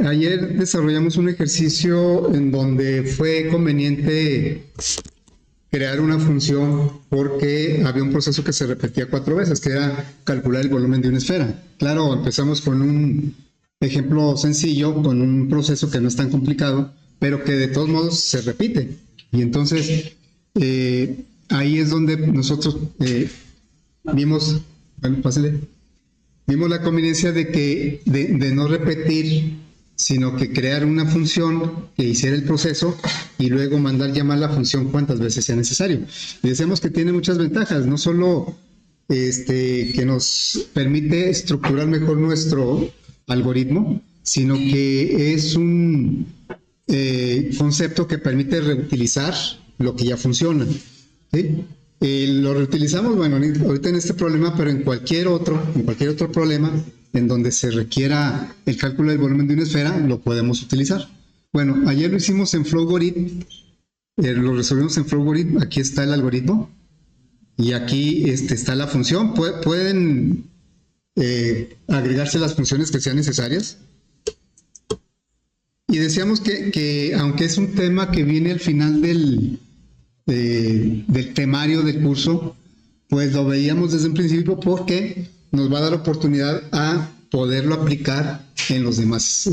ayer desarrollamos un ejercicio en donde fue conveniente crear una función porque había un proceso que se repetía 4 veces, que era calcular el volumen de una esfera. Claro, empezamos con un ejemplo sencillo, con un proceso que no es tan complicado, pero que de todos modos se repite. Y entonces ahí es donde nosotros vimos, bueno, pásale, vimos la conveniencia de que de no repetir, sino que crear una función que hiciera el proceso y luego mandar llamar la función cuantas veces sea necesario. Y decíamos que tiene muchas ventajas, no solo que nos permite estructurar mejor nuestro algoritmo, sino que es un concepto que permite reutilizar lo que ya funciona, ¿sí? Lo reutilizamos, bueno, ahorita en este problema, pero en cualquier otro problema en donde se requiera el cálculo del volumen de una esfera, lo podemos utilizar. Bueno, ayer lo hicimos en Flowgrid, lo resolvimos en Flowgrid, aquí está el algoritmo y aquí está la función. Pueden agregarse las funciones que sean necesarias. Y decíamos que aunque es un tema que viene al final del temario del curso, pues lo veíamos desde un principio porque nos va a dar oportunidad a poderlo aplicar en los demás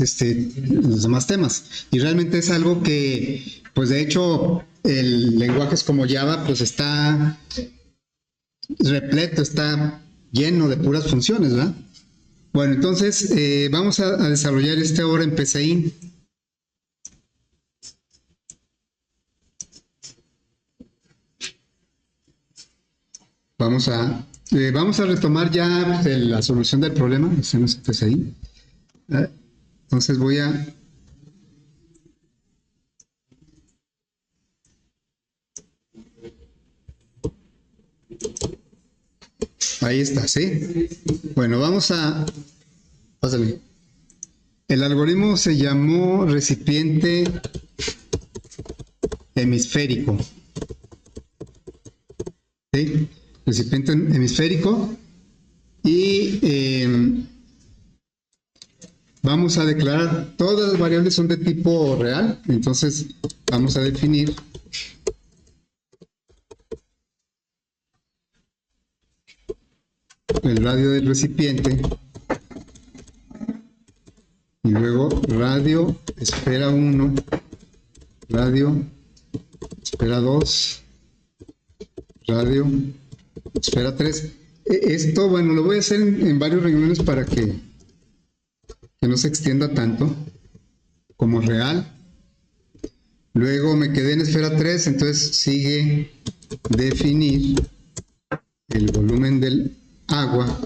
temas. Y realmente es algo que, pues de hecho, el lenguajes como Java, pues está repleto, está lleno de puras funciones, ¿verdad? Bueno, entonces vamos a desarrollar ahora en PCIN. Vamos a retomar ya la solución del problema. Hacemos PCI. Entonces voy a... Ahí está, ¿sí? Bueno, vamos a... Pásale. El algoritmo se llamó recipiente hemisférico. ¿Sí? Recipiente hemisférico. Y vamos a declarar, todas las variables son de tipo real, entonces vamos a definir el radio del recipiente y luego radio espera 1, radio espera 2, radio espera 3. Esto, bueno, lo voy a hacer en varios renglones para que no se extienda tanto como real. Luego me quedé en esfera 3, entonces sigue definir el volumen del agua,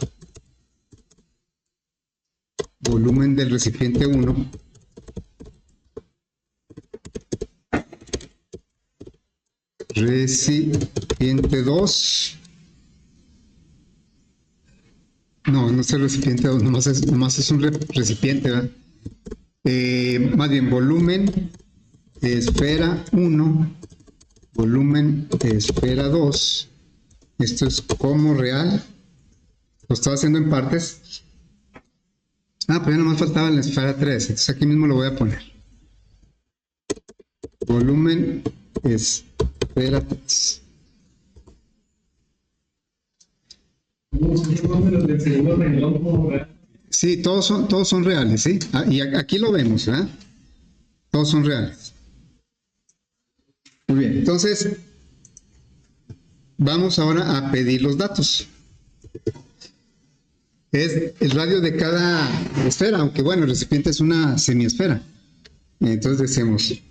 volumen del recipiente 1, recipiente 2, no es el recipiente 2, nomás es un recipiente, ¿verdad? Más bien, volumen de esfera 1, volumen de esfera 2, esto es como real, lo estaba haciendo en partes. Pues ya nomás faltaba la esfera 3, entonces aquí mismo lo voy a poner. Volumen esfera 3. Sí, todos son reales, ¿sí? Y aquí lo vemos, ¿verdad? Todos son reales. Muy bien, entonces vamos ahora a pedir los datos. Es el radio de cada esfera, aunque bueno, el recipiente es una semiesfera. Entonces decimos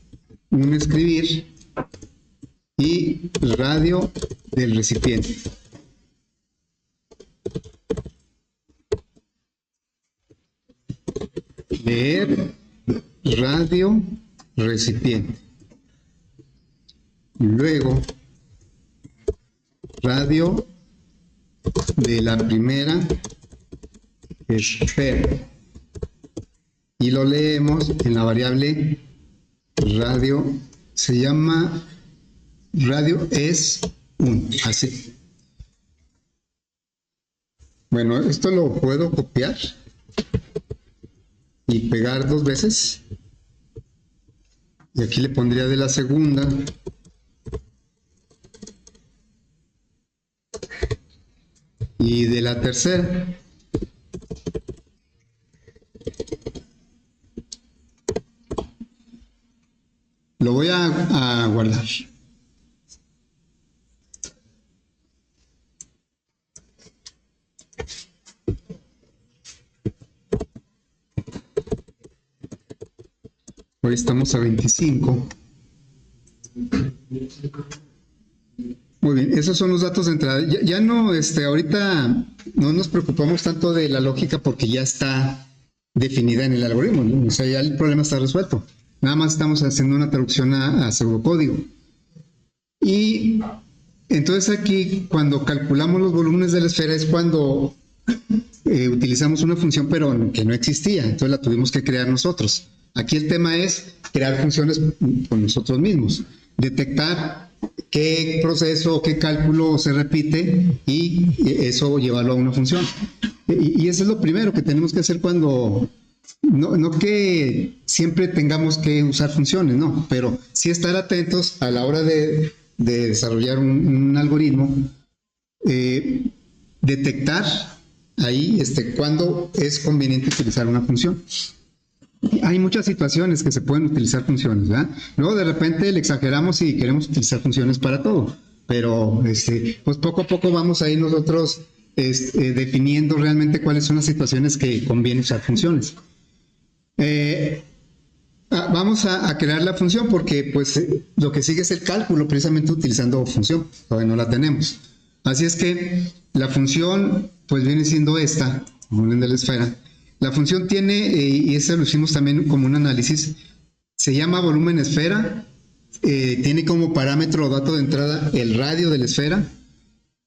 un escribir y radio del recipiente. Leer radio recipiente. Luego radio de la primera esfera. Y lo leemos en la variable radio, se llama radio es 1, así. Bueno, esto lo puedo copiar y pegar 2 veces. Y aquí le pondría de la segunda. Y de la tercera. Lo voy a guardar. Hoy estamos a 25. Muy bien, esos son los datos de entrada. Ya no, ahorita no nos preocupamos tanto de la lógica porque ya está definida en el algoritmo, ¿no? O sea, ya el problema está resuelto. Nada más estamos haciendo una traducción a pseudocódigo. Y entonces aquí, cuando calculamos los volúmenes de la esfera, es cuando utilizamos una función, pero que no existía. Entonces la tuvimos que crear nosotros. Aquí el tema es crear funciones con nosotros mismos. Detectar qué proceso o qué cálculo se repite y eso llevarlo a una función. Y eso es lo primero que tenemos que hacer cuando... No que siempre tengamos que usar funciones, no, pero sí estar atentos a la hora de desarrollar un algoritmo, detectar ahí cuándo es conveniente utilizar una función. Hay muchas situaciones que se pueden utilizar funciones, ¿verdad? Luego de repente le exageramos y queremos utilizar funciones para todo, pero pues poco a poco vamos a ir nosotros definiendo realmente cuáles son las situaciones que conviene usar funciones. Vamos a crear la función porque pues lo que sigue es el cálculo precisamente utilizando función, todavía no la tenemos. Así es que la función pues viene siendo esta, volumen de la esfera. La función tiene, y eso lo hicimos también como un análisis, se llama volumen esfera, tiene como parámetro o dato de entrada el radio de la esfera,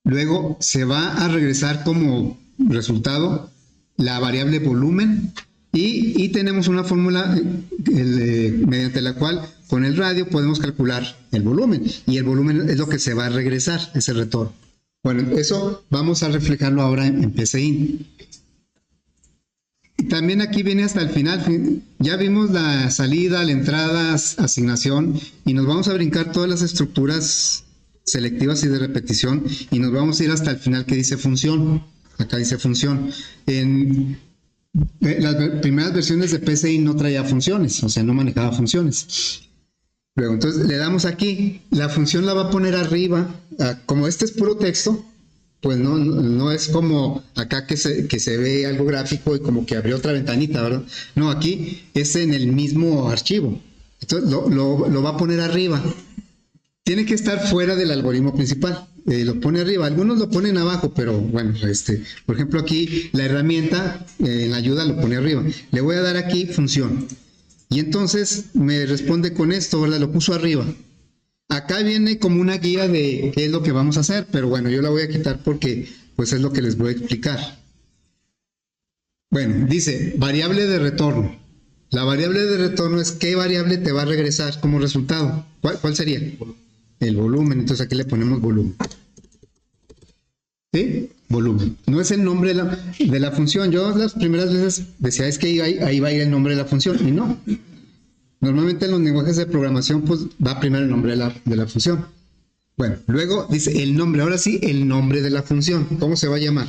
luego se va a regresar como resultado la variable volumen y tenemos una fórmula mediante la cual con el radio podemos calcular el volumen y el volumen es lo que se va a regresar, ese retorno. Bueno, eso vamos a reflejarlo ahora en PCInt. También aquí viene hasta el final, ya vimos la salida, la entrada, asignación y nos vamos a brincar todas las estructuras selectivas y de repetición y nos vamos a ir hasta el final que dice función. Acá dice función. En las primeras versiones de PCI no traía funciones, o sea, no manejaba funciones. Luego, entonces le damos aquí, la función la va a poner arriba, como este es puro texto, pues no es como acá que se ve algo gráfico y como que abrió otra ventanita, ¿verdad? No, aquí es en el mismo archivo. Entonces lo va a poner arriba. Tiene que estar fuera del algoritmo principal. Lo pone arriba. Algunos lo ponen abajo, pero bueno, por ejemplo aquí la herramienta en la ayuda lo pone arriba. Le voy a dar aquí función. Y entonces me responde con esto, ¿verdad? Lo puso arriba. Acá viene como una guía de qué es lo que vamos a hacer, pero bueno, yo la voy a quitar porque pues es lo que les voy a explicar. Bueno, dice variable de retorno. La variable de retorno es qué variable te va a regresar como resultado. ¿Cuál sería? El volumen, entonces aquí le ponemos volumen. ¿Sí? Volumen. No es el nombre de la función. Yo las primeras veces decía es que ahí va a ir el nombre de la función y no. Normalmente en los lenguajes de programación pues va primero el nombre de la función. Bueno, luego dice el nombre, ahora sí el nombre de la función. ¿Cómo se va a llamar?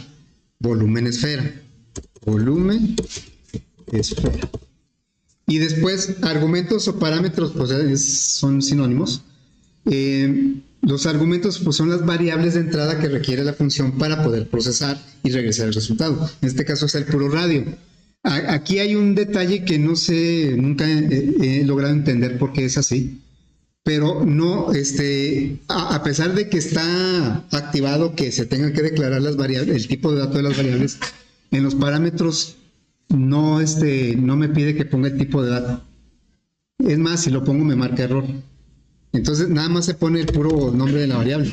Volumen esfera. Volumen esfera. Y después argumentos o parámetros pues son sinónimos. Los argumentos pues son las variables de entrada que requiere la función para poder procesar y regresar el resultado. En este caso es el puro radio. Aquí hay un detalle que no sé, nunca he logrado entender por qué es así, pero no, a pesar de que está activado que se tengan que declarar las variables, el tipo de dato de las variables, en los parámetros no me pide que ponga el tipo de dato. Es más, si lo pongo me marca error. Entonces nada más se pone el puro nombre de la variable.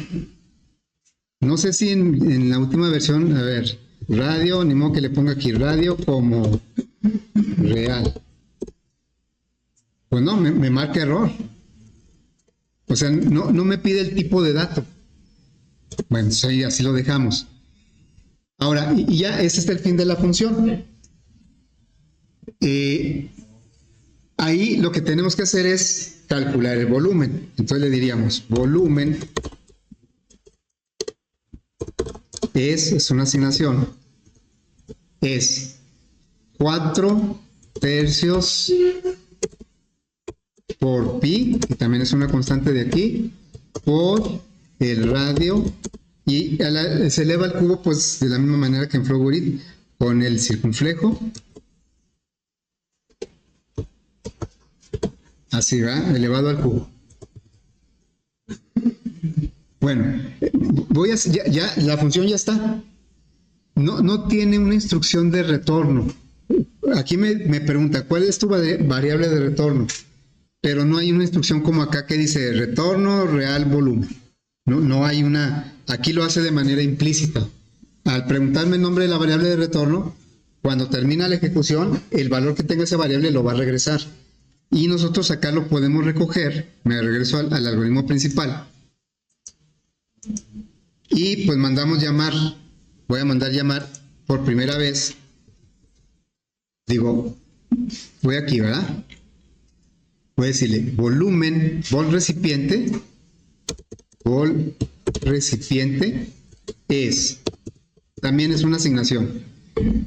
No sé si en la última versión, a ver, radio, ni modo que le ponga aquí radio como real. Pues no, me marca error. O sea, no me pide el tipo de dato. Bueno, sí, así lo dejamos. Ahora, y ya, este es el fin de la función. Ahí lo que tenemos que hacer es calcular el volumen. Entonces le diríamos, volumen es una asignación, es 4/3 por pi, que también es una constante de aquí, por el radio, y se eleva al cubo pues de la misma manera que en Flowgrid, con el circunflejo. Así va, elevado al cubo. Bueno, ya la función ya está. No tiene una instrucción de retorno. Aquí me pregunta, ¿cuál es tu variable de retorno? Pero no hay una instrucción como acá que dice retorno real volumen. No hay una. Aquí lo hace de manera implícita. Al preguntarme el nombre de la variable de retorno, cuando termina la ejecución, el valor que tenga esa variable lo va a regresar. Y nosotros acá lo podemos recoger. Me regreso al algoritmo principal. Y pues mandamos llamar. Voy a mandar llamar por primera vez. Digo, voy aquí, ¿verdad? Voy a decirle volumen, vol recipiente es, también es una asignación.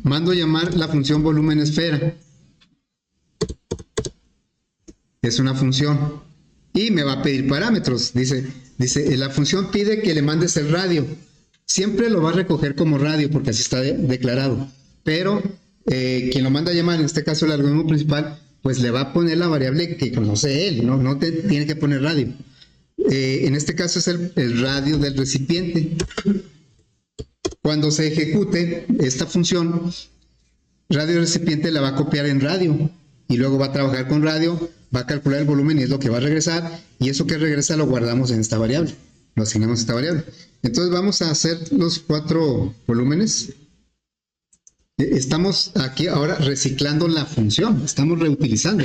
Mando llamar la función volumen esfera. Es una función. Y me va a pedir parámetros. Dice, la función pide que le mandes el radio. Siempre lo va a recoger como radio porque así está declarado. Pero quien lo manda a llamar, en este caso el algoritmo principal, pues le va a poner la variable que conoce él, no te tiene que poner radio. En este caso es el radio del recipiente. Cuando se ejecute esta función, radio recipiente la va a copiar en radio y luego va a trabajar con radio, va a calcular el volumen y es lo que va a regresar, y eso que regresa lo guardamos en esta variable, lo asignamos a esta variable. Entonces vamos a hacer los 4 volúmenes. Estamos aquí ahora reciclando la función, estamos reutilizando.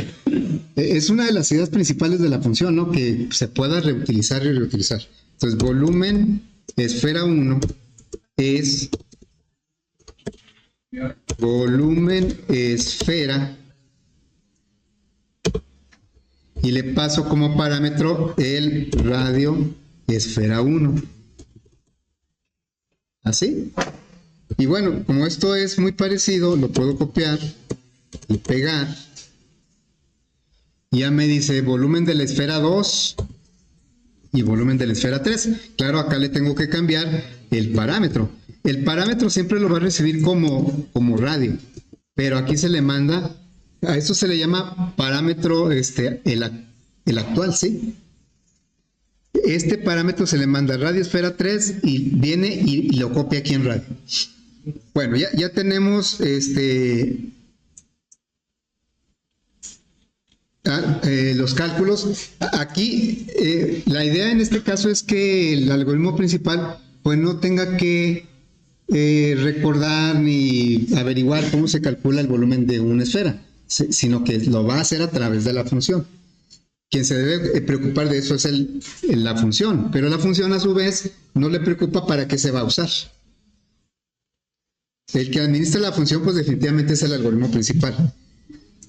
Es una de las ideas principales de la función, ¿no? Que se pueda reutilizar y reutilizar. Entonces, volumen esfera 1 es volumen esfera, y le paso como parámetro el radio esfera 1. ¿Así? Y bueno, como esto es muy parecido, lo puedo copiar y pegar. Ya me dice volumen de la esfera 2 y volumen de la esfera 3. Claro, acá le tengo que cambiar el parámetro. El parámetro siempre lo va a recibir como radio, pero aquí se le manda, a eso se le llama parámetro el actual, ¿sí? Este parámetro se le manda radio esfera 3 y viene y lo copia aquí en radio. Bueno, ya tenemos los cálculos. Aquí la idea en este caso es que el algoritmo principal pues no tenga que recordar ni averiguar cómo se calcula el volumen de una esfera, sino que lo va a hacer a través de la función. Quien se debe preocupar de eso es la función, pero la función a su vez no le preocupa para qué se va a usar. El que administra la función pues definitivamente es el algoritmo principal.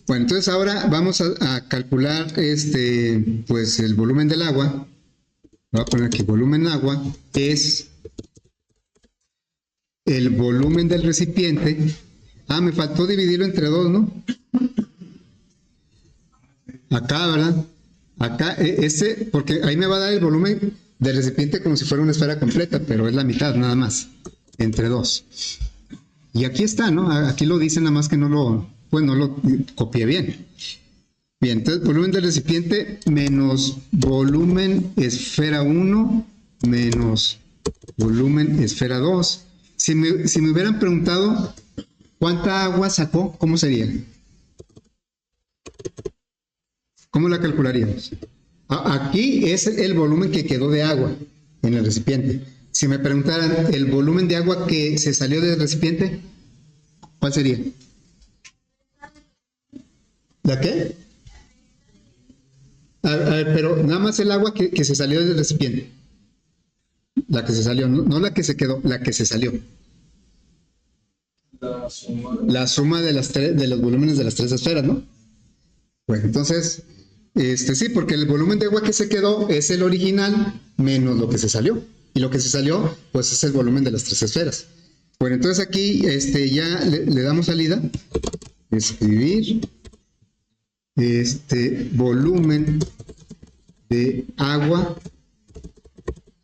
Bueno, entonces ahora vamos a calcular pues el volumen del agua. Voy a poner aquí volumen agua es el volumen del recipiente. Me faltó dividirlo entre 2, ¿no? Acá, ¿verdad? Acá, porque ahí me va a dar el volumen del recipiente como si fuera una esfera completa, pero es la mitad nada más, entre 2. Y aquí está, ¿no? Aquí lo dice, nada más que no lo copié bien. Bien, entonces volumen del recipiente menos volumen esfera 1 menos volumen esfera 2. Si me hubieran preguntado cuánta agua sacó, ¿cómo sería? ¿Cómo la calcularíamos? Aquí es el volumen que quedó de agua en el recipiente. Si me preguntaran el volumen de agua que se salió del recipiente, ¿cuál sería? ¿La qué? A ver, pero nada más el agua que se salió del recipiente. La que se salió, no la que se quedó, la que se salió. La suma de los volúmenes de las tres esferas, ¿no? Bueno, entonces, sí, porque el volumen de agua que se quedó es el original menos lo que se salió. Y lo que se salió, pues es el volumen de las tres esferas. Bueno, entonces aquí ya le damos salida. Escribir volumen de agua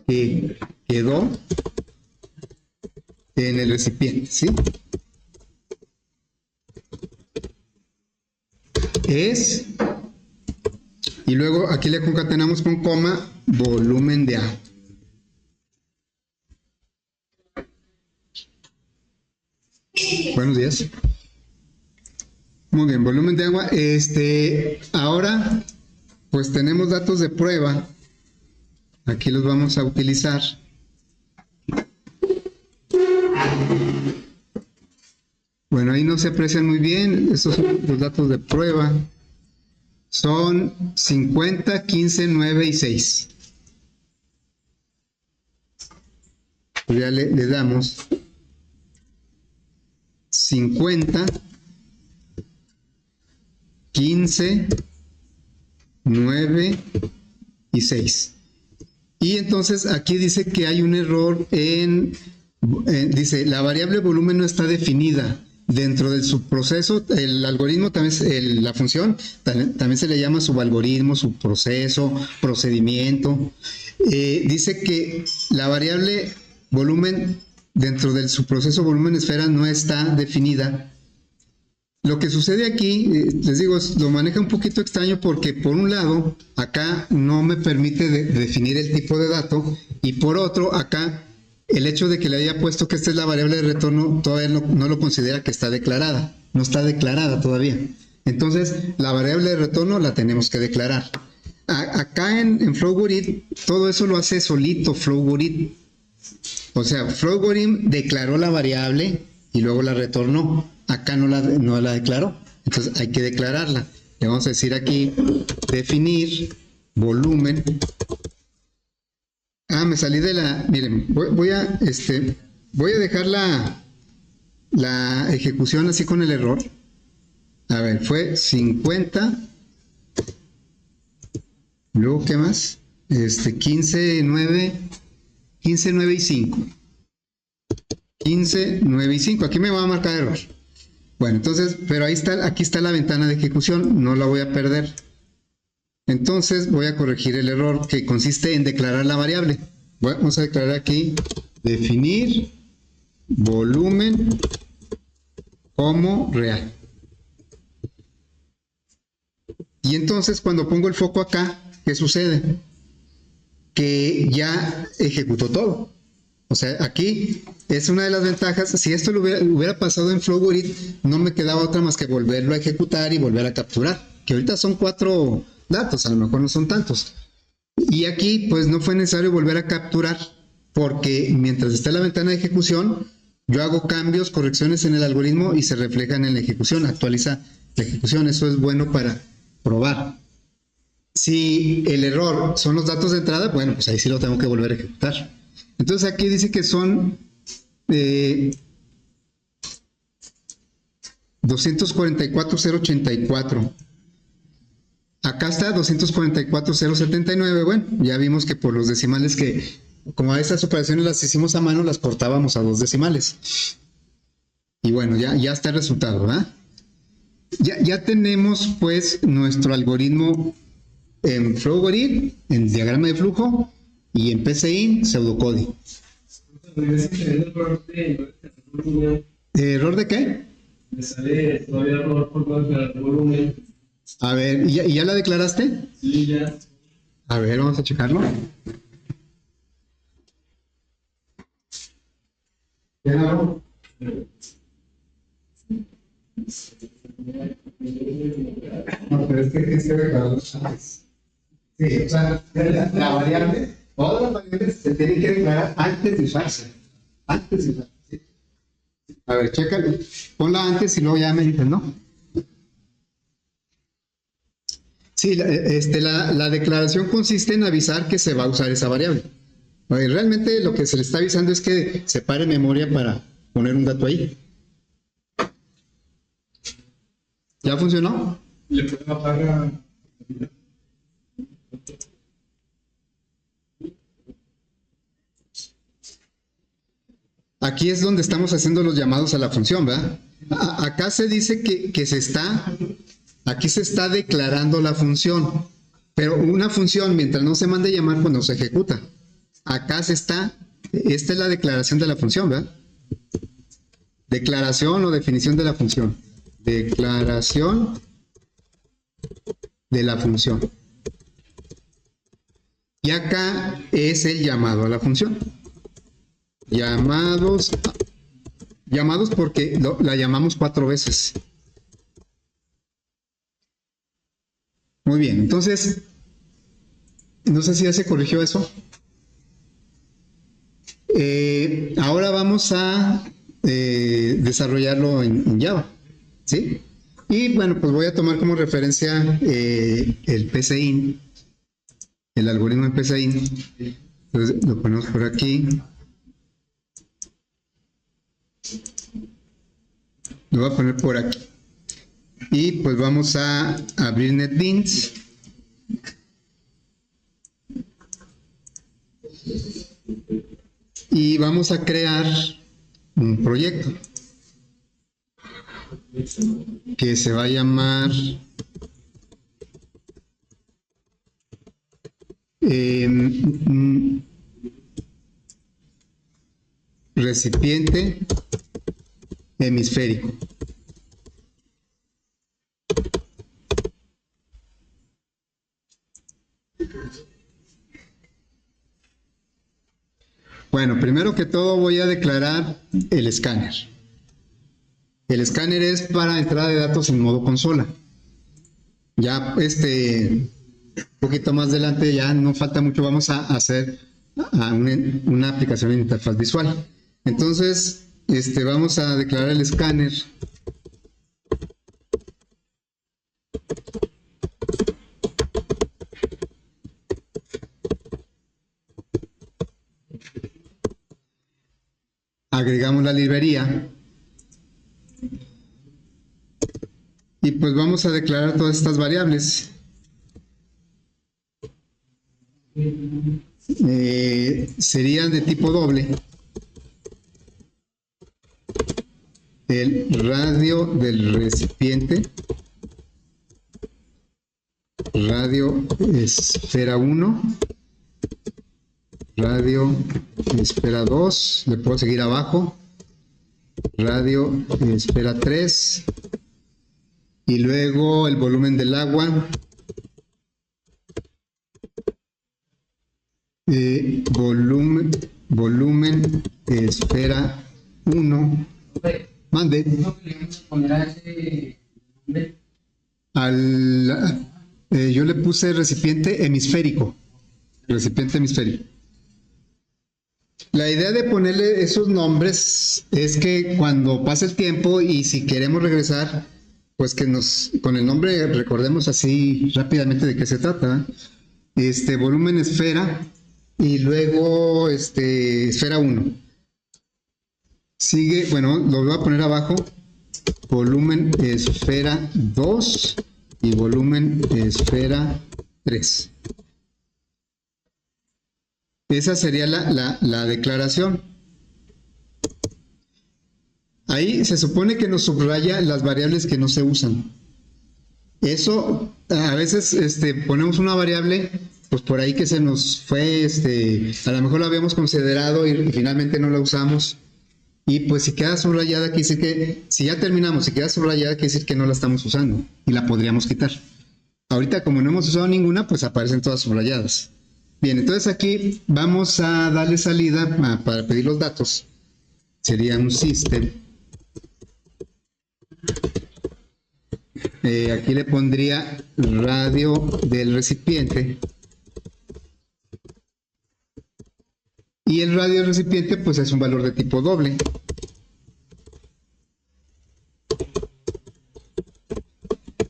que quedó en el recipiente, ¿sí? Es, y luego aquí le concatenamos con coma, volumen de agua. Buenos días. Muy bien, volumen de agua. Ahora, pues tenemos datos de prueba. Aquí los vamos a utilizar. Bueno, ahí no se aprecian muy bien. Estos son los datos de prueba. Son 50, 15, 9 y 6. Pues ya le damos 50, 15, 9 y 6. Y entonces aquí dice que hay un error dice, la variable volumen no está definida dentro del subproceso. El algoritmo también, la función, también se le llama subalgoritmo, subproceso, procedimiento. Dice que la variable volumen dentro del subproceso volumen esfera no está definida. Lo que sucede aquí, les digo, lo maneja un poquito extraño porque por un lado, acá no me permite definir el tipo de dato y por otro, acá el hecho de que le haya puesto que esta es la variable de retorno todavía no lo considera que está declarada, no está declarada todavía. Entonces, la variable de retorno la tenemos que declarar. Acá en Flowgorit, todo eso lo hace solito Flowgorit. O sea, Flowgorit declaró la variable y luego la retornó. Acá no la declaró, entonces hay que declararla. Le vamos a decir aquí, definir volumen. Me salí de miren, voy a dejar la ejecución así con el error. A ver, fue 50. Luego, ¿qué más? 15, 9 y 5. 15, 9 y 5. Aquí me va a marcar error. Bueno, entonces, pero aquí está la ventana de ejecución, no la voy a perder. Entonces voy a corregir el error que consiste en declarar la variable. Vamos a declarar aquí, definir volumen como real. Y entonces cuando pongo el foco acá, ¿qué sucede? Que ya ejecutó todo. O sea, aquí es una de las ventajas. Si esto lo hubiera pasado en Flowgorit, no me quedaba otra más que volverlo a ejecutar y volver a capturar. Que ahorita son 4 datos, a lo mejor no son tantos. Y aquí, pues no fue necesario volver a capturar, porque mientras está la ventana de ejecución, yo hago cambios, correcciones en el algoritmo y se reflejan en la ejecución, actualiza la ejecución. Eso es bueno para probar. Si el error son los datos de entrada, bueno, pues ahí sí lo tengo que volver a ejecutar. Entonces aquí dice que son 244,084. Acá está 244,079. Bueno, ya vimos que por los decimales como a estas operaciones las hicimos a mano, las cortábamos a 2 decimales. Y bueno, ya está el resultado, ¿verdad? Ya tenemos pues nuestro algoritmo en Flowgorit, en diagrama de flujo, y en PCIN, pseudocode. ¿Error de qué? Me sale todavía error por declarar volumen. A ver, ¿y ya la declaraste? Sí, ya. A ver, vamos a checarlo. ¿Ya no? No, pero es que declararlo antes. Sí, o sea, la variable, todas las variables se tienen que declarar antes de usarse. Antes de usarse. ¿Sí? A ver, chécale. Ponla antes y luego ya me dices, ¿no? Sí, la declaración consiste en avisar que se va a usar esa variable. Realmente lo que se le está avisando es que separe memoria para poner un dato ahí. ¿Ya funcionó? Le puedo bajar a... Aquí es donde estamos haciendo los llamados a la función, ¿verdad? Acá se dice que aquí se está declarando la función, pero una función, mientras no se mande llamar, pues no se ejecuta. Acá esta es la declaración de la función, ¿verdad? Declaración o definición de la función. Declaración de la función. Y acá es el llamado a la función. Llamados porque la llamamos 4 veces. Muy bien, entonces, no sé si ya se corrigió eso. Ahora vamos a desarrollarlo en Java, ¿sí? Y bueno, pues voy a tomar como referencia el PCIN, el algoritmo de PCIN. Entonces lo ponemos por aquí. Lo voy a poner por aquí. Y pues vamos a abrir NetBeans. Y vamos a crear un proyecto que se va a llamar recipiente hemisférico. Bueno, primero que todo voy a declarar el escáner. El escáner es para entrada de datos en modo consola. Ya un poquito más adelante, ya no falta mucho, vamos a hacer una aplicación en interfaz visual. Entonces, vamos a declarar el escáner. Agregamos la librería. Y pues vamos a declarar todas estas variables. Serían de tipo doble. El radio del recipiente, radio esfera 1, radio esfera 2, le puedo seguir abajo, radio esfera 3, y luego el volumen del agua, volumen esfera 1. Mande. Yo le puse recipiente hemisférico. Recipiente hemisférico. La idea de ponerle esos nombres es que cuando pase el tiempo y si queremos regresar, pues que con el nombre recordemos así rápidamente de qué se trata. Volumen esfera y luego esfera 1. Sigue, bueno, lo voy a poner abajo, volumen esfera 2 y volumen esfera 3. Esa sería la declaración. Ahí se supone que nos subraya las variables que no se usan. Eso, a veces ponemos una variable, pues por ahí que se nos fue, a lo mejor la habíamos considerado y finalmente no la usamos. Y pues si queda subrayada, quiere decir que, si ya terminamos, si queda subrayada, quiere decir que no la estamos usando y la podríamos quitar. Ahorita, como no hemos usado ninguna, pues aparecen todas subrayadas. Bien, entonces aquí vamos a darle salida para pedir los datos. Sería un system. Aquí le pondría radio del recipiente. Y el radio del recipiente pues es un valor de tipo doble.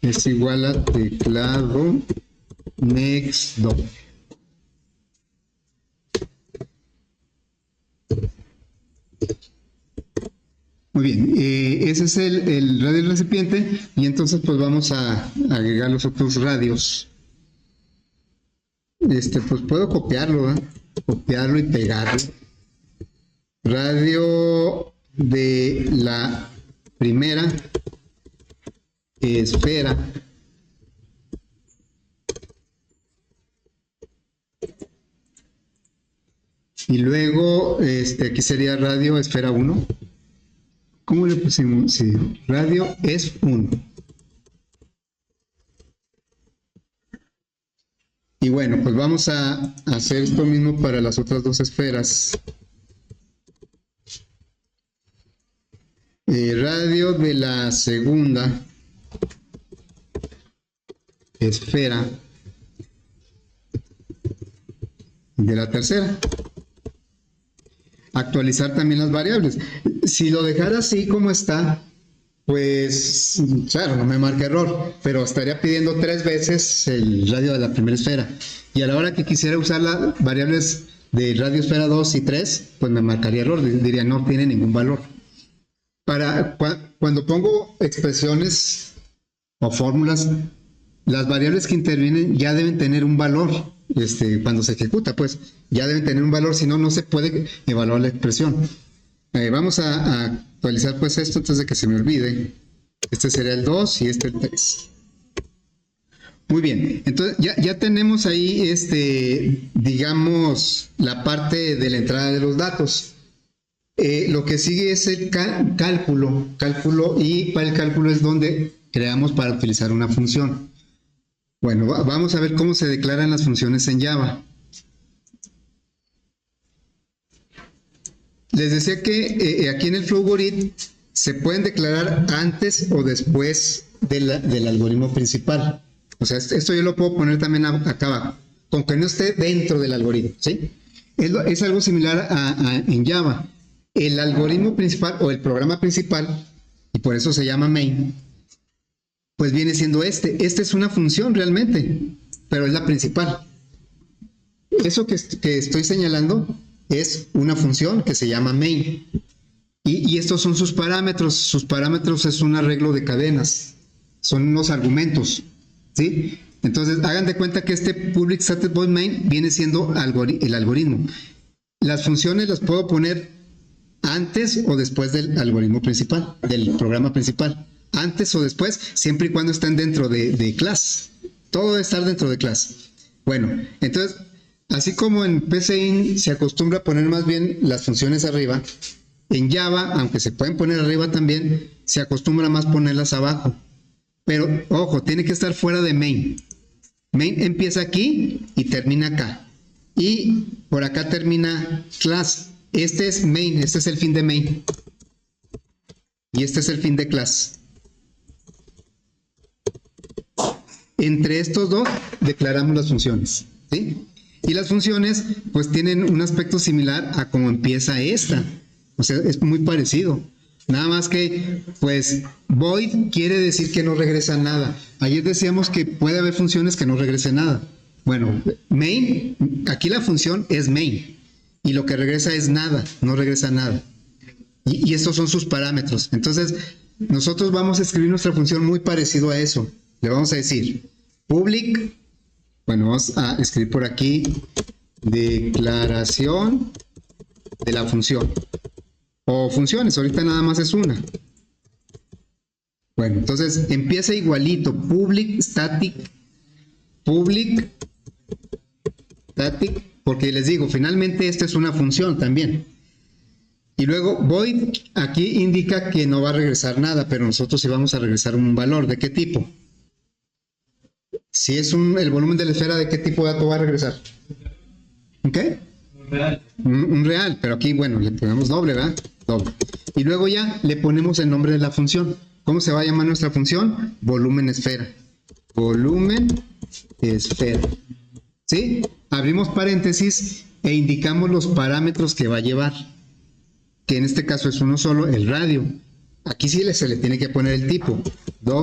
Es igual a teclado next doble. Muy bien, ese es el radio del recipiente y entonces pues vamos a agregar los otros radios. Pues puedo copiarlo, ¿eh? Copiarlo y pegarlo. Radio de la primera esfera. Y luego, aquí sería radio esfera 1. ¿Cómo le pusimos? Sí, radio es 1. Y bueno, pues vamos a hacer esto mismo para las otras dos esferas. Radio de la segunda esfera de la tercera. Actualizar también las variables. Si lo dejara así como está, pues claro, no me marca error, pero estaría pidiendo 3 veces el radio de la primera esfera. Y a la hora que quisiera usar las variables de radio esfera 2 y 3, pues me marcaría error, diría no tiene ningún valor. Cuando pongo expresiones o fórmulas, las variables que intervienen ya deben tener un valor. Cuando se ejecuta, pues ya deben tener un valor, si no, no se puede evaluar la expresión. Vamos a actualizar pues esto antes de que se me olvide. Este sería el 2 y este el 3. Muy bien, entonces ya tenemos ahí, digamos, la parte de la entrada de los datos. Lo que sigue es el cálculo, y para el cálculo es donde creamos para utilizar una función. Bueno, vamos a ver cómo se declaran las funciones en Java. Les decía que aquí en el Flowgrid se pueden declarar antes o después del algoritmo principal. O sea, esto yo lo puedo poner también acá abajo, con que no esté dentro del algoritmo, ¿sí? Es algo similar en Java. El algoritmo principal o el programa principal, y por eso se llama main, pues viene siendo Esta es una función realmente, pero es la principal. Eso que estoy señalando es una función que se llama main. Y estos son sus parámetros. Sus parámetros es un arreglo de cadenas. Son unos argumentos, ¿sí? Entonces, hagan de cuenta que este public static void main viene siendo el algoritmo. Las funciones las puedo poner antes o después del algoritmo principal, del programa principal. Antes o después, siempre y cuando estén dentro de class. Todo debe estar dentro de class. Bueno, entonces, así como en PCInt se acostumbra a poner más bien las funciones arriba, en Java, aunque se pueden poner arriba también, se acostumbra más ponerlas abajo. Pero, ojo, tiene que estar fuera de main. Main empieza aquí y termina acá. Y por acá termina class. Este es main, este es el fin de main. Y este es el fin de class. Entre estos dos declaramos las funciones, ¿sí? Y las funciones pues tienen un aspecto similar a como empieza esta. O sea, es muy parecido. Nada más que, pues, void quiere decir que no regresa nada. Ayer decíamos que puede haber funciones que no regresen nada. Bueno, main, aquí la función es main. Y lo que regresa es nada, no regresa nada. Y estos son sus parámetros. Entonces, nosotros vamos a escribir nuestra función muy parecido a eso. Le vamos a decir public, bueno, vamos a escribir por aquí declaración de la función. O funciones, ahorita nada más es una. Bueno, entonces empieza igualito, public static, porque les digo, finalmente esta es una función también. Y luego void aquí indica que no va a regresar nada, pero nosotros sí vamos a regresar un valor. ¿De qué tipo? Si es el volumen de la esfera, ¿de qué tipo de dato va a regresar? ¿Ok? Un real, pero aquí, bueno, le ponemos doble, ¿verdad? Doble. Y luego ya le ponemos el nombre de la función. ¿Cómo se va a llamar nuestra función? Volumen esfera. Volumen esfera. ¿Sí? Abrimos paréntesis e indicamos los parámetros que va a llevar, que en este caso es uno solo, el radio. Aquí sí se le tiene que poner el tipo.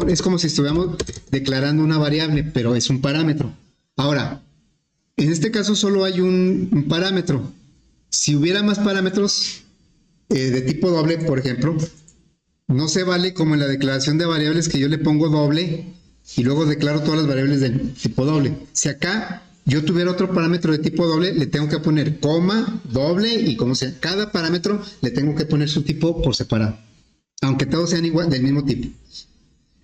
Es como si estuviéramos declarando una variable, pero es un parámetro. Ahora, en este caso solo hay un parámetro. Si hubiera más parámetros de tipo doble, por ejemplo, No se vale como en la declaración de variables que yo le pongo doble y luego declaro todas las variables del tipo doble. Si acá yo tuviera otro parámetro de tipo doble, le tengo que poner coma, doble y como sea. Cada parámetro le tengo que poner su tipo por separado, aunque todos sean igual, del mismo tipo.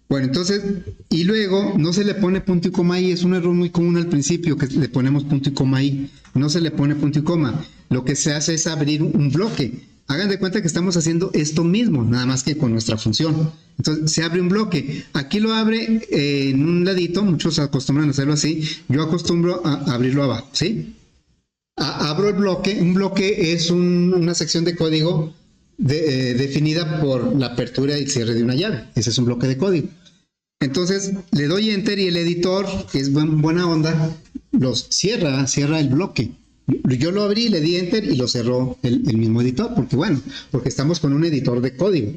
Bueno, entonces, y luego no se le pone punto y coma ahí, es un error muy común al principio que le ponemos punto y coma ahí, no se le pone punto y coma, lo que se hace es abrir un bloque. Hagan de cuenta que estamos haciendo esto mismo, nada más que con nuestra función. Entonces se abre un bloque, aquí lo abre en un ladito, muchos acostumbran a hacerlo así, yo acostumbro a abrirlo abajo, ¿sí? Abro el bloque, un bloque es una sección de código definida por la apertura y el cierre de una llave, ese es un bloque de código. Entonces le doy enter y el editor, que es buena onda, los cierra el bloque. Yo lo abrí, le di enter y lo cerró el mismo editor, porque estamos con un editor de código.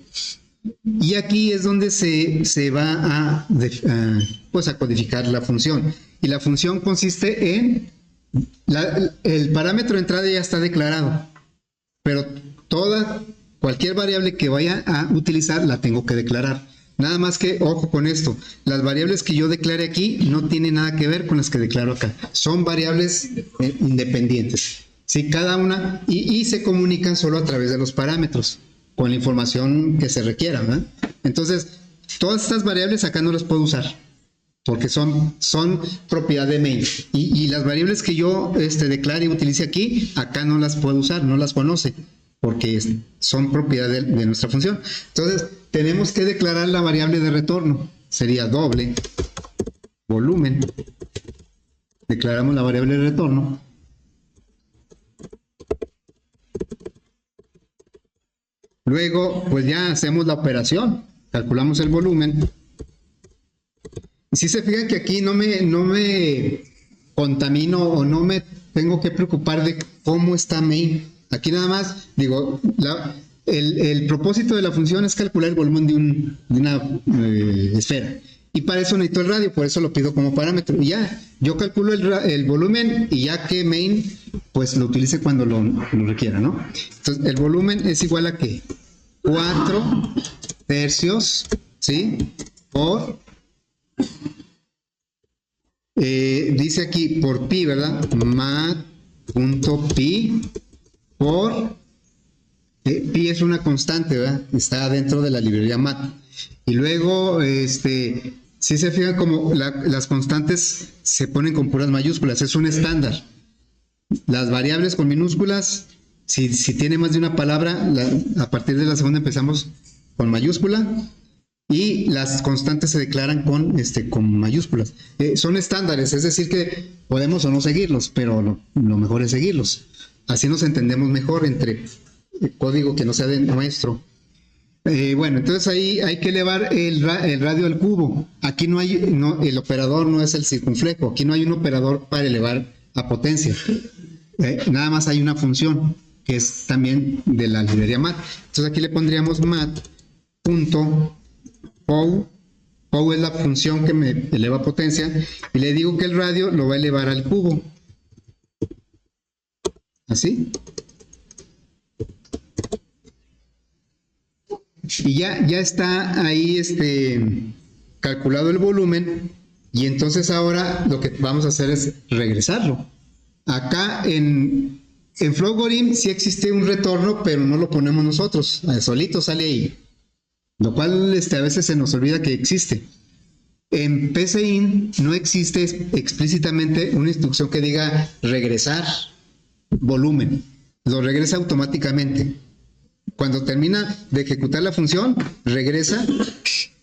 Y aquí es donde se va a codificar la función. Y la función consiste en, el parámetro de entrada ya está declarado, pero cualquier variable que vaya a utilizar la tengo que declarar. Nada más que, ojo con esto, las variables que yo declare aquí no tienen nada que ver con las que declaro acá. Son variables independientes. ¿Sí? Cada una, y se comunican solo a través de los parámetros, con la información que se requiera, ¿verdad? Entonces, todas estas variables acá no las puedo usar, porque son propiedad de main. Y las variables que yo declare y utilice aquí, acá no las puedo usar, no las conoce, porque son propiedad de nuestra función. Entonces, tenemos que declarar la variable de retorno. Sería doble volumen. Declaramos la variable de retorno. Luego, pues ya hacemos la operación. Calculamos el volumen. Y si se fijan que aquí no me contamino o no me tengo que preocupar de cómo está main. Aquí nada más, digo, el propósito de la función es calcular el volumen de una esfera. Y para eso necesito el radio, por eso lo pido como parámetro. Y ya, yo calculo el volumen y ya que main, pues lo utilice cuando lo requiera, ¿no? Entonces, el volumen es igual a ¿qué? 4 tercios, ¿sí? Por, dice aquí por pi, ¿verdad? mat.pi por... pi es una constante, ¿verdad? Está dentro de la librería mat. Y luego, si se fijan como las constantes se ponen con puras mayúsculas, es un estándar. Las variables con minúsculas, si tiene más de una palabra, a partir de la segunda empezamos con mayúscula. Y las constantes se declaran con mayúsculas. Son estándares, es decir que podemos o no seguirlos, pero lo mejor es seguirlos. Así nos entendemos mejor entre código que no sea de nuestro. Bueno, entonces ahí hay que elevar el radio al cubo. Aquí el operador no es el circunflejo, aquí no hay un operador para elevar a potencia. Nada más hay una función que es también de la librería mat. Entonces aquí le pondríamos mat.pow. Pow es la función que me eleva potencia y le digo que el radio lo va a elevar al cubo. Así. Y ya está ahí calculado el volumen y entonces ahora lo que vamos a hacer es regresarlo. Acá en Flowgorim sí existe un retorno, pero no lo ponemos nosotros, solito sale ahí, lo cual a veces se nos olvida que existe. En PCInt no existe explícitamente una instrucción que diga regresar volumen, lo regresa automáticamente. Cuando termina de ejecutar la función, regresa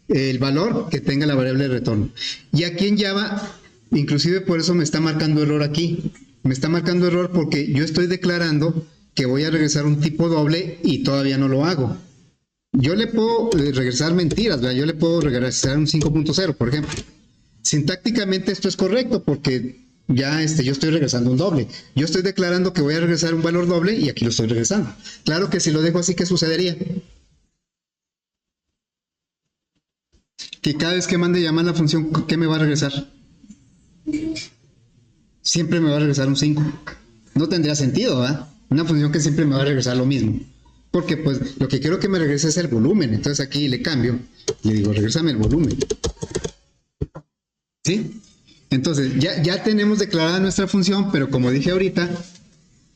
el valor que tenga la variable de retorno. Y aquí en Java, inclusive por eso me está marcando error aquí. Me está marcando error porque yo estoy declarando que voy a regresar un tipo doble y todavía no lo hago. Yo le puedo regresar mentiras, ¿verdad? Yo le puedo regresar un 5.0, por ejemplo. Sintácticamente esto es correcto porque ya yo estoy regresando un doble. Yo estoy declarando que voy a regresar un valor doble y aquí lo estoy regresando. Claro que si lo dejo así, ¿qué sucedería? Que cada vez que mande llamar la función, ¿qué me va a regresar? Siempre me va a regresar un 5. No tendría sentido, ¿verdad? Una función que siempre me va a regresar lo mismo. porque pues lo que quiero que me regrese es el volumen. Entonces aquí le cambio, le digo, regrésame el volumen. ¿Sí? Entonces ya tenemos declarada nuestra función, pero como dije ahorita,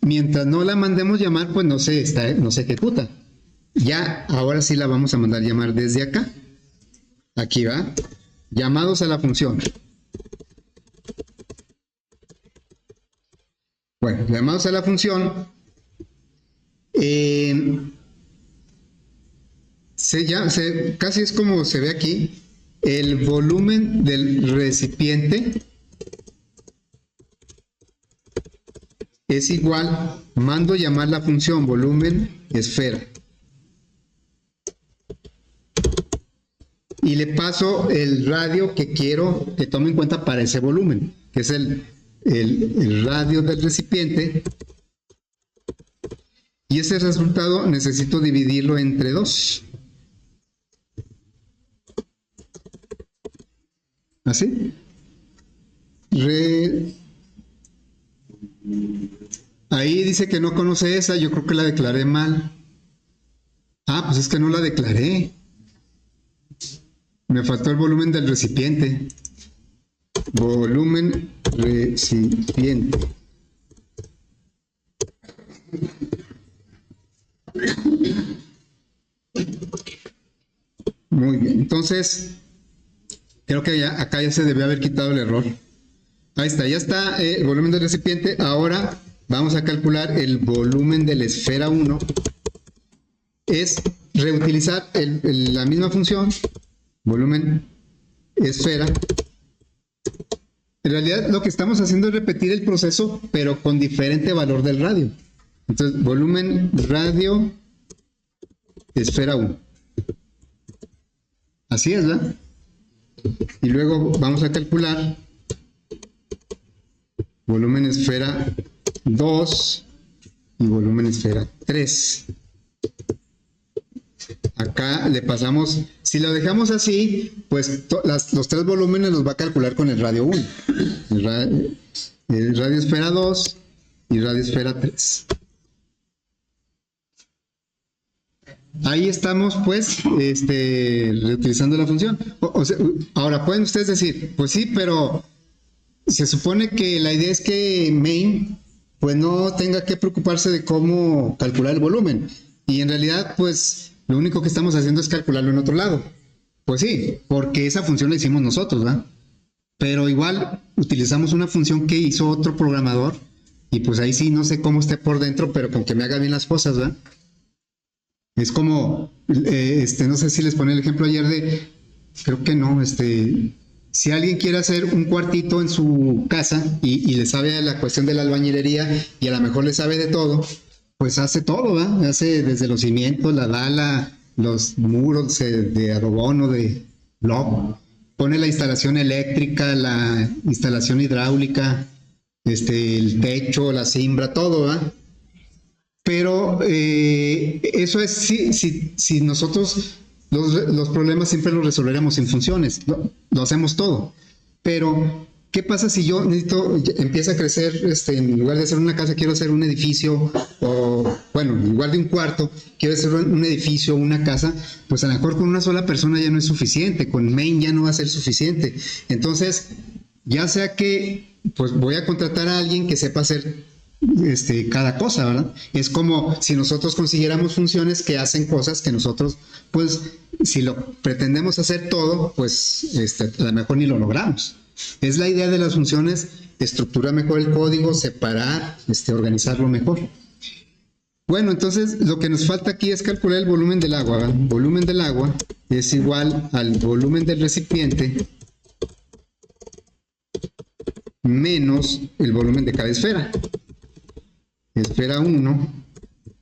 mientras no la mandemos llamar, pues no se ejecuta. Ya, ahora sí la vamos a mandar llamar desde acá. Aquí va. Llamados a la función. Bueno, llamados a la función. Casi es como se ve aquí. El volumen del recipiente es igual, mando llamar la función volumen esfera. Y le paso el radio que quiero que tome en cuenta para ese volumen, que es el radio del recipiente. Y ese resultado necesito dividirlo entre 2. ¿Así? Ahí dice que no conoce esa, yo creo que la declaré mal. Ah, pues es que no la declaré. Me faltó el volumen del recipiente. Volumen recipiente. Muy bien, entonces creo que acá ya se debió haber quitado el error. Ahí está, ya está el volumen del recipiente. Ahora vamos a calcular el volumen de la esfera 1. Es reutilizar la misma función, volumen esfera. En realidad lo que estamos haciendo es repetir el proceso, pero con diferente valor del radio. Entonces, volumen radio esfera 1. Así es, ¿verdad? Y luego vamos a calcular volumen esfera 2 y volumen esfera 3. Acá le pasamos, si lo dejamos así, pues los 3 volúmenes los va a calcular con el radio 1. El radio esfera 2 y radio esfera 3. Ahí estamos, pues, reutilizando la función. Ahora, pueden ustedes decir, pues sí, pero se supone que la idea es que main, pues, no tenga que preocuparse de cómo calcular el volumen. Y en realidad, pues, lo único que estamos haciendo es calcularlo en otro lado. Pues sí, porque esa función la hicimos nosotros, ¿verdad? Pero igual utilizamos una función que hizo otro programador, y pues ahí sí no sé cómo esté por dentro, pero con que me haga bien las cosas, ¿verdad? Es como, no sé si les ponía el ejemplo ayer creo que no, si alguien quiere hacer un cuartito en su casa y le sabe a la cuestión de la albañilería y a lo mejor le sabe de todo, pues hace todo, ¿verdad? Hace desde los cimientos, la dala, los muros de adobón o de block, pone la instalación eléctrica, la instalación hidráulica, el techo, la cimbra, todo, ¿verdad? Pero eso es si nosotros los problemas siempre los resolveremos sin funciones, lo hacemos todo. Pero, ¿qué pasa si yo empieza a crecer, en lugar de hacer una casa, quiero hacer un edificio, o bueno, en lugar de un cuarto, quiero hacer un edificio, una casa? Pues a lo mejor con una sola persona ya no es suficiente, con main ya no va a ser suficiente. Entonces, ya sea que pues voy a contratar a alguien que sepa hacer cada cosa, ¿verdad? Es como si nosotros consiguiéramos funciones que hacen cosas que nosotros, pues, si lo pretendemos hacer todo, pues, a lo mejor ni lo logramos. Es la idea de las funciones, estructurar mejor el código, separar, organizarlo mejor. Bueno, entonces, lo que nos falta aquí es calcular el volumen del agua, ¿verdad? El volumen del agua es igual al volumen del recipiente menos el volumen de cada esfera. Esfera 1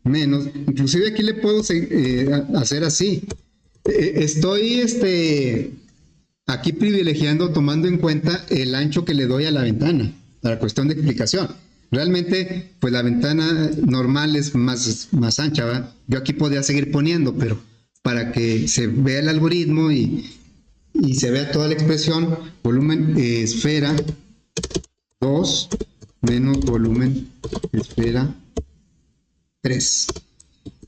menos, inclusive aquí le puedo hacer así. Estoy aquí privilegiando, tomando en cuenta el ancho que le doy a la ventana, para cuestión de explicación. Realmente, pues la ventana normal es más ancha, ¿verdad? Yo aquí podría seguir poniendo, pero para que se vea el algoritmo y se vea toda la expresión, volumen esfera 2 menos volumen esfera 3.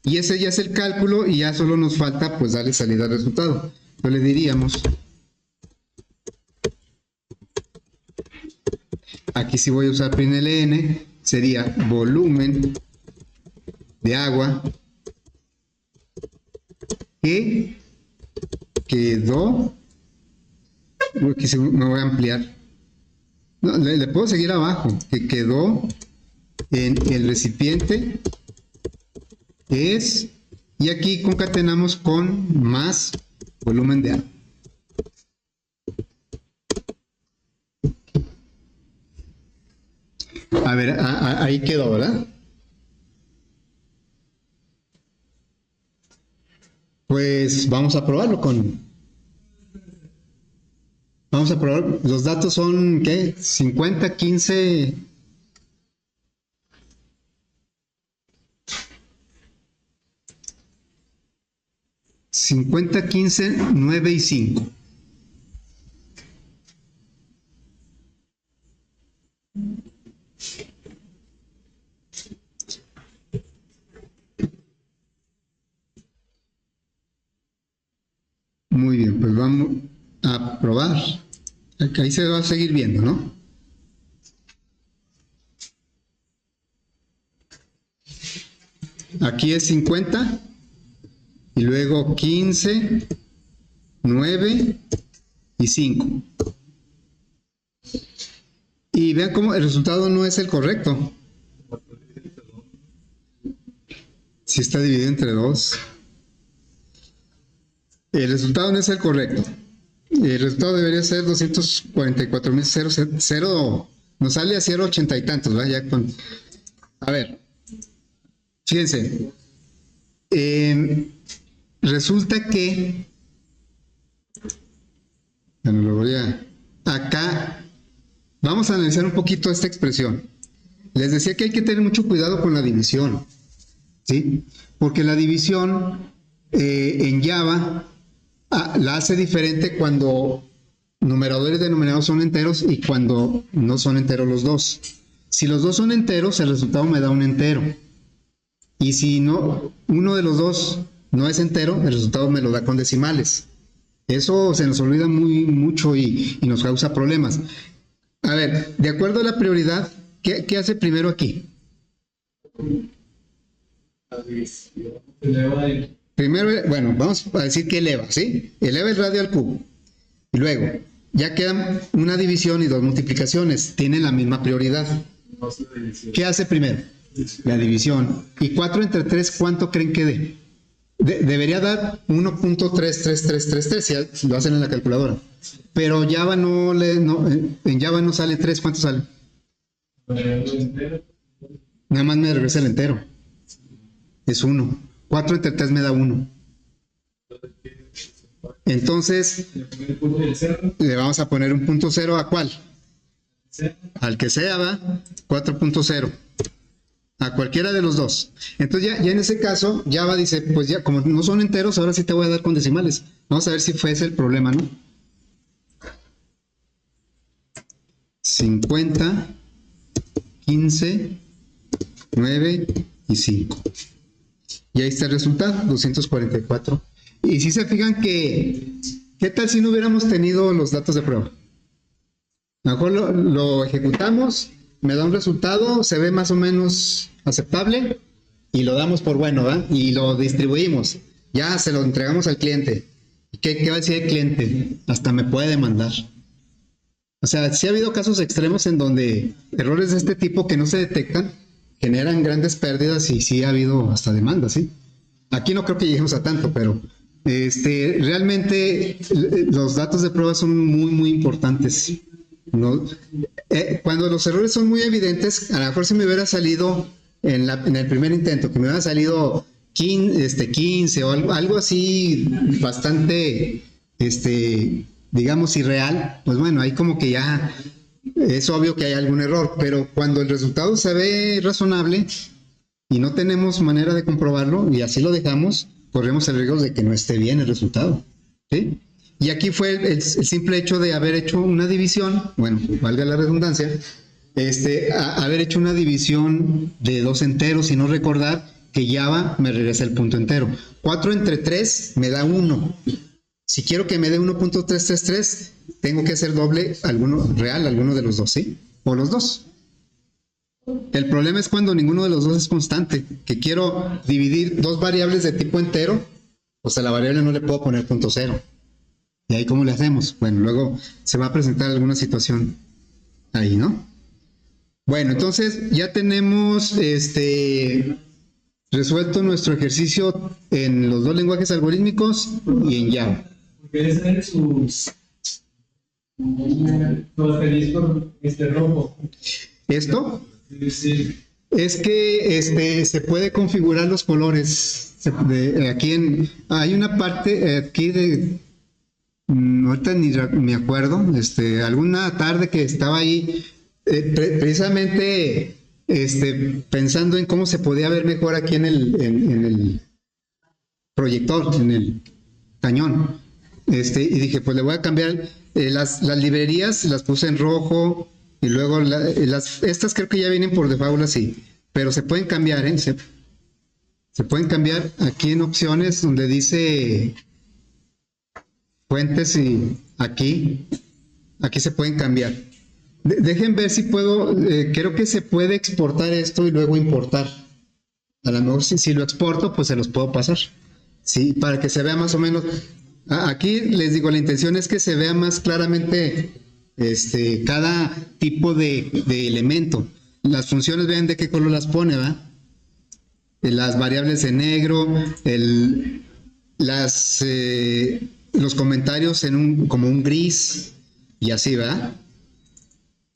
Y ese ya es el cálculo y ya solo nos falta pues darle salida al resultado. Entonces le diríamos, aquí sí voy a usar PRIN-LN, sería volumen de agua que quedó, aquí sí me voy a ampliar, no, le puedo seguir abajo, que quedó en el recipiente es, y aquí concatenamos con más volumen de agua. A ver, ahí quedó, ¿verdad? Pues vamos a probarlo vamos a probar, los datos son, ¿qué? 50, 15... 50, 15, 9 y 5. Muy bien, pues vamos a probar. Ahí se va a seguir viendo, ¿no? Aquí es 50 y luego 15, 9 y 5. Y vean cómo el resultado no es el correcto. Si está dividido entre 2. El resultado no es el correcto. El resultado debería ser 244.000, nos sale a 0,80 y tantos, ¿verdad? Ya con... A ver, fíjense. Resulta que... Bueno, lo voy a... Acá vamos a analizar un poquito esta expresión. Les decía que hay que tener mucho cuidado con la división, ¿sí? Porque la división en Java... la hace diferente cuando numerador y denominador son enteros y cuando no son enteros los dos. Si los dos son enteros, el resultado me da un entero. Y si no, uno de los dos no es entero, el resultado me lo da con decimales. Eso se nos olvida mucho y nos causa problemas. A ver, de acuerdo a la prioridad, ¿qué hace primero aquí? Primero, bueno, vamos a decir que eleva, ¿sí? Eleva el radio al cubo. Y luego, ya quedan una división y dos multiplicaciones. Tienen la misma prioridad. ¿Qué hace primero? La división. ¿Y 4 entre 3 cuánto creen que dé? Debería dar 1.33333 si lo hacen en la calculadora. Pero Java en Java no sale 3, ¿cuánto sale? Nada más me regresa el entero. Es 1. 4 entre 3 me da 1. Entonces, le vamos a poner un punto cero ¿a cuál? Al que sea, ¿va? 4.0. A cualquiera de los dos. Entonces ya en ese caso, Java dice, pues ya como no son enteros, ahora sí te voy a dar con decimales. Vamos a ver si fue ese el problema, ¿no? 50, 15, 9 y 5. Y ahí está el resultado, 244. Y si se fijan que, ¿qué tal si no hubiéramos tenido los datos de prueba? A lo mejor lo ejecutamos, me da un resultado, se ve más o menos aceptable y lo damos por bueno, ¿verdad? Y lo distribuimos. Ya se lo entregamos al cliente. ¿Qué va a decir el cliente? Hasta me puede demandar. O sea, sí ha habido casos extremos en donde errores de este tipo que no se detectan generan grandes pérdidas y sí ha habido hasta demandas, ¿sí? Aquí no creo que lleguemos a tanto, pero realmente los datos de prueba son muy importantes, ¿no? Cuando los errores son muy evidentes, a lo mejor si me hubiera salido en el primer intento, que me hubiera salido 15 o algo así bastante, digamos, irreal, pues bueno, ahí como que ya... Es obvio que hay algún error, pero cuando el resultado se ve razonable y no tenemos manera de comprobarlo y así lo dejamos, corremos el riesgo de que no esté bien el resultado, ¿sí? Y aquí fue el simple hecho de haber hecho una división, bueno, valga la redundancia, haber hecho una división de dos enteros y no recordar que Java me regresa el punto entero. 4 entre 3 me da 1. Si quiero que me dé 1.333, tengo que hacer doble alguno de los dos, ¿sí? O los dos. El problema es cuando ninguno de los dos es constante, que quiero dividir dos variables de tipo entero, pues a la variable no le puedo poner punto cero. ¿Y ahí cómo le hacemos? Bueno, luego se va a presentar alguna situación ahí, ¿no? Bueno, entonces ya tenemos resuelto nuestro ejercicio en los dos lenguajes algorítmicos y en Java. Porque ese es su asterisco rojo. ¿Esto? Sí. Es que se puede configurar los colores. Hay una parte aquí de ahorita ni me acuerdo, alguna tarde que estaba ahí precisamente pensando en cómo se podía ver mejor aquí en el proyector, en el cañón. Y dije, pues le voy a cambiar las librerías, las puse en rojo. Y luego estas creo que ya vienen por default así, pero se pueden cambiar, ¿eh? Se pueden cambiar aquí en opciones donde dice fuentes y aquí se pueden cambiar. Dejen ver si puedo, creo que se puede exportar esto y luego importar. A lo mejor si lo exporto, pues se los puedo pasar. Sí, para que se vea más o menos. Aquí les digo, la intención es que se vea más claramente cada tipo de elemento. Las funciones, vean de qué color las pone, ¿verdad? Las variables en negro, los comentarios como un gris y así, ¿verdad?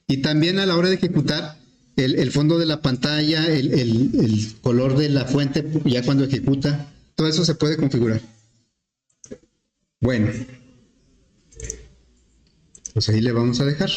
Y también a la hora de ejecutar el fondo de la pantalla, el color de la fuente, ya cuando ejecuta, todo eso se puede configurar. Bueno, pues ahí le vamos a dejar.